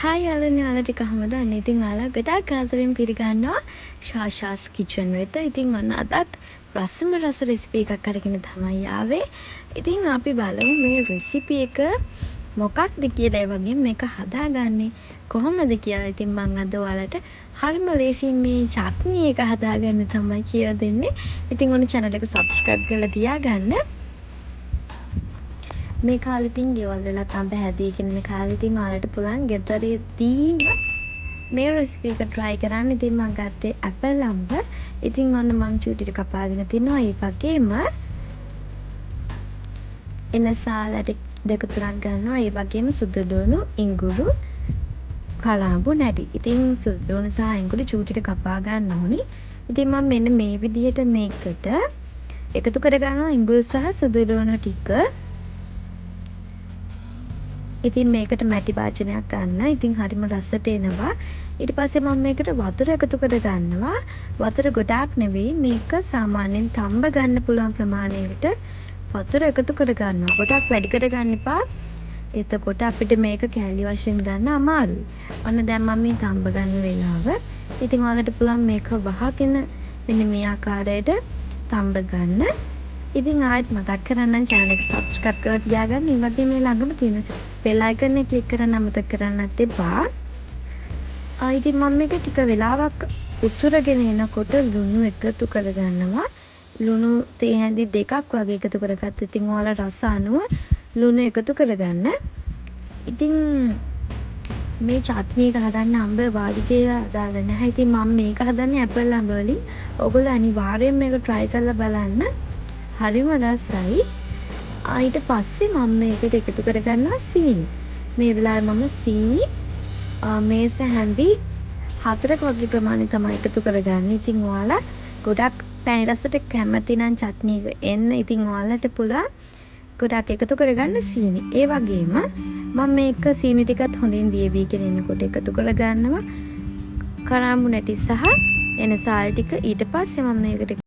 Hi යාළුවනේ, ඔයාලා ටික හැමදාම ඉතින් ඔයාලා ගොඩාක් ආදරෙන් පිළිගන්නවා ශාෂාස් කිචන් වෙත. ඉතින් ඔන්න අදත් රසම රස රෙසිපි එකක් අරගෙන තමයි ආවේ. ඉතින් අපි බලමු මේ රෙසිපි එක මොකක්ද කියලා, ඒ වගේම මේක හදාගන්නේ කොහොමද කියලා. ඉතින් මම අද ඔයාලට හරිම ලේසියෙන් මේ චට්නි එක හදාගන්න තමයි කියලා දෙන්නේ. ඉතින් ඔන්න channel එක subscribe කරලා තියාගන්න. මේ කාලේ ඉතින් ගෙවල් වල අඹ හැදීගෙන ඉන්න කාලේ ඉතින් ඔයාලට පුළුවන් ගෙදරදීම මේ රෙසිපි එක try කරන්න. ඉතින් මම ගත්තේ ඇපල් අඹ. ඉතින් ඔන්න මම චූටිට කපාගෙන තිනවා. ඒ වගේම එනසාල දෙක තුනක් ගන්නවා. ඒ වගේම සුදු ලුණු, ඉඟුරු, කරාඹු නැටි. ඉතින් සුදු ලුණු සහ ඉඟුරු චූටිට කපා ගන්න ඕනේ. ඉතින් මම මෙන්න මේ විදිහට මේකට එකතු කර ගන්නවා ඉඟුරු සහ සුදු ලුණු ටික. ඉතින් මේකට මැටි භාජනයක් ගන්න. ඉතින් හරිම රසට එනවා. ඊට පස්සේ මම මේකට වතුර එකතු කර ගන්නවා. වතුර ගොඩාක් නෙවෙයි, මේක සාමාන්‍යයෙන් තම්බ ගන්න පුළුවන් ප්‍රමාණයකට වතුර එකතු කර ගන්නවා. ගොඩක් වැඩි කර ගන්න එපා. එතකොට අපිට මේක කෑලි වශයෙන් ගන්න අමාරුයි. ඔන්න දැන් මම මේ තම්බ ගන්න වෙලාව. ඉතින් ඔයාලට පුළුවන් මේක වහගෙන මෙන්න මේ ආකාරයට තම්බ ගන්න. ඉතින් ආයෙත් මතක් කරන්නම් channel එක subscribe කරලා තියාගන්න. ඒ වගේම මේ ළඟම තියෙන bell icon එක click කරන්න අමතක කරන්නත් එපා. ඉතින් මම මේක ටික වෙලාවක් උතුරගෙන එනකොට ලුණු එකතු කරගන්නවා. ලුණු තේ හැඳි දෙකක් වගේ එකතු කරගත්ත. ඉතින් ඔයාලා රස අනුව ලුණු එකතු කරගන්න. ඉතින් මේ චට්නි එක හදන්න අඹ වාඩි කියලා හදාගන්න නැහැ. ඉතින් මම මේක හදන්නේ ඇපල් අඹ වලින්. ඔයගොල්ලෝ අනිවාර්යෙන් මේක try කරලා බලන්න. හරිම රසයි. ඊට පස්සේ මම මේකට එකතු කරගන්නවා සීනි. මේ වෙලාවේ මම සීනි මේස හැඳි 4ක වගේ ප්‍රමාණය තමයි එකතු කරගන්නේ. ඉතින් ඔයාලා ගොඩක් පැණි රසට කැමති නම් චට්නි එක එන්න. ඉතින් ඔයාලට පුළුවන් ගොඩක් එකතු කරගන්න සීනි. ඒ වගේම මම මේක සීනි ටිකත් හොඳින් දියවිගෙන එනකොට එකතු කරගන්නවා කරාඹු නැටි සහ එන සාල් ටික. ඊට පස්සේ මම මේකට